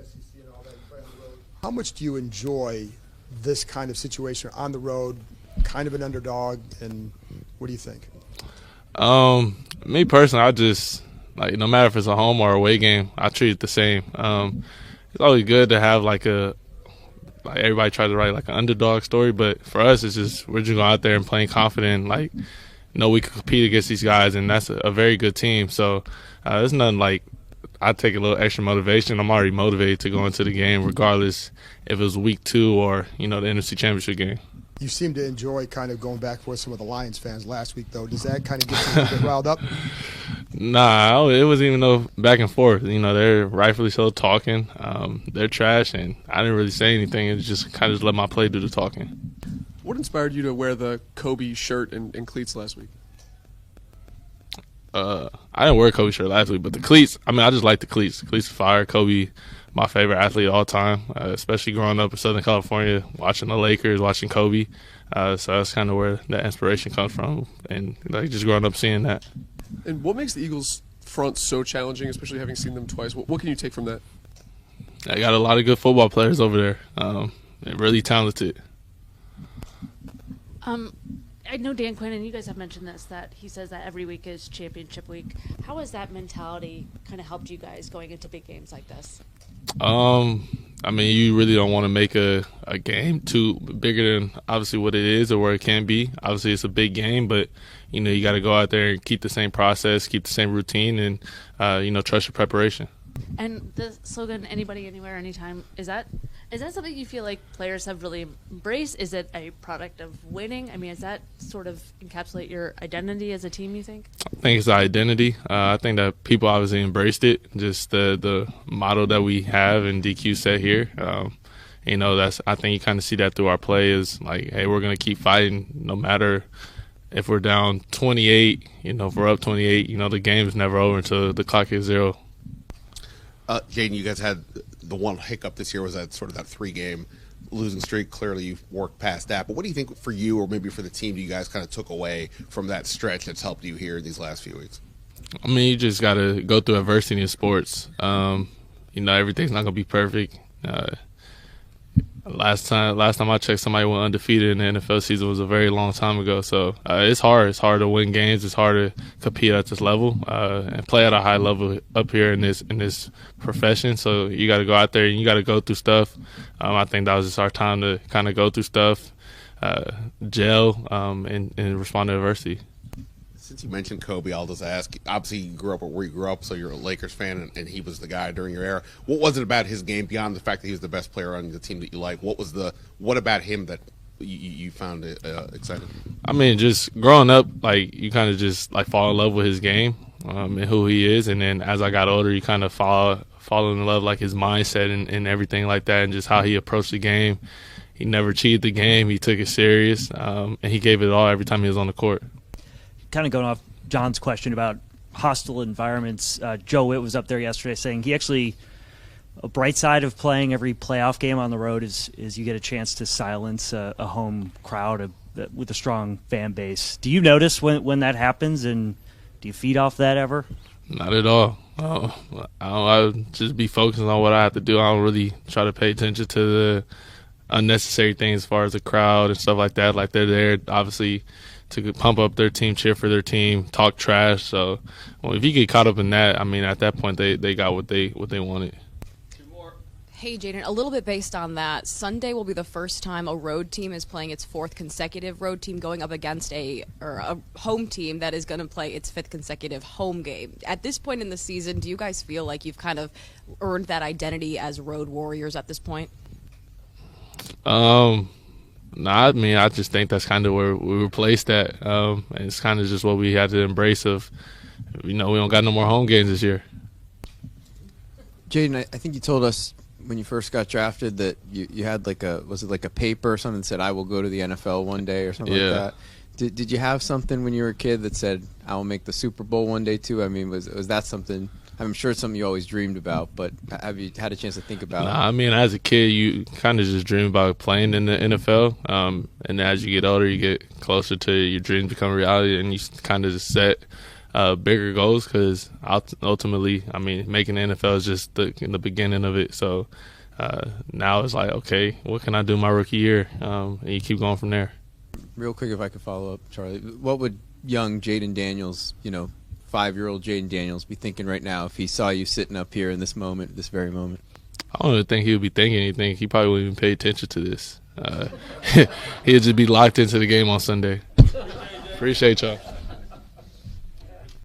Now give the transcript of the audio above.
SEC and all that, you play on the road. How much do you enjoy this kind of situation on the road, kind of an underdog, and what do you think? Me personally, I just no matter if it's a home or away game, I treat it the same. It's always good to have everybody tries to write like an underdog story, but for us, it's just we're just going out there and playing confident. We can compete against these guys, and that's a very good team. So there's nothing like I take a little extra motivation. I'm already motivated to go into the game, regardless if it was week 2 or the NFC Championship game. You seem to enjoy kind of going back with some of the Lions fans last week, though. Does that kind of get you a bit riled up? Nah, it wasn't even no back and forth. They're rightfully so talking. They're trash, and I didn't really say anything. It just kind of let my play do the talking. What inspired you to wear the Kobe shirt and cleats last week? I didn't wear a Kobe shirt last week, but the cleats, I just like the cleats. The cleats are fire. Kobe, my favorite athlete of all time, especially growing up in Southern California, watching the Lakers, watching Kobe. So that's kind of where that inspiration comes from, and just growing up seeing that. And what makes the Eagles front so challenging, especially having seen them twice? What can you take from that? I got a lot of good football players over there. They're really talented. I know Dan Quinn, and you guys have mentioned this, that he says that every week is championship week. How has that mentality kind of helped you guys going into big games like this? You really don't want to make a game too bigger than obviously what it is or where it can be. Obviously, it's a big game, but you got to go out there and keep the same process, keep the same routine, and trust your preparation. And the slogan "Anybody, Anywhere, Anytime" is that something you feel like players have really embraced? Is it a product of winning? Does that sort of encapsulate your identity as a team, you think? I think it's our identity. I think that people obviously embraced it. Just the motto that we have and DQ set here. I think you kind of see that through our play is hey, we're gonna keep fighting no matter if we're down 28. If we're up 28, the game is never over until the clock is 0. Jayden, you guys had the one hiccup this year was that sort of that 3-game losing streak. Clearly, you've worked past that. But what do you think for you or maybe for the team you guys kind of took away from that stretch that's helped you here these last few weeks? You just got to go through adversity in sports. Everything's not going to be perfect. Last time I checked, somebody went undefeated in the NFL season was a very long time ago. So it's hard. It's hard to win games. It's hard to compete at this level and play at a high level up here in this profession. So you got to go out there and you got to go through stuff. I think that was just our time to kind of go through stuff, gel, and respond to adversity. Since you mentioned Kobe, I'll just ask. Obviously, you grew up where you grew up, so you're a Lakers fan, and he was the guy during your era. What was it about his game, beyond the fact that he was the best player on the team that you like? What about him that you found exciting? Just growing up, you kind of just fall in love with his game and who he is, and then as I got older, you kind of fall in love his mindset and everything like that, and just how he approached the game. He never cheated the game. He took it serious, and he gave it all every time he was on the court. Kind of going off John's question about hostile environments, Joe Witt was up there yesterday saying a bright side of playing every playoff game on the road is you get a chance to silence a home crowd with a strong fan base. Do you notice when that happens, and do you feed off that ever? Not at all. I just be focusing on what I have to do. I don't really try to pay attention to the unnecessary things as far as the crowd and stuff like that. They're there, obviously, to pump up their team, cheer for their team, talk trash. So, if you get caught up in that, at that point they got what they wanted. Hey, Jayden, a little bit based on that, Sunday will be the first time a road team is playing its 4th consecutive road team going up against a home team that is going to play its 5th consecutive home game. At this point in the season, do you guys feel like you've kind of earned that identity as road warriors at this point? I just think that's kind of where we were placed at. And it's kind of just what we had to embrace of, we don't got no more home games this year. Jayden, I think you told us when you first got drafted that you had was it a paper or something that said, "I will go to the NFL one day," or something like that? Did you have something when you were a kid that said, "I will make the Super Bowl one day too"? Was that something? I'm sure it's something you always dreamed about, but have you had a chance to think about it? As a kid, you kind of just dream about playing in the NFL. And as you get older, you get closer to your dreams become reality, and you kind of just set bigger goals because ultimately, I mean, making the NFL is just the beginning of it. So now it's like, okay, what can I do my rookie year? And you keep going from there. Real quick, if I could follow up, Charlie, what would young Jayden Daniels, 5-year-old Jayden Daniels, be thinking right now if he saw you sitting up here in this moment, this very moment? I don't even think he would be thinking anything. He probably wouldn't even pay attention to this. He'd just be locked into the game on Sunday. Appreciate y'all.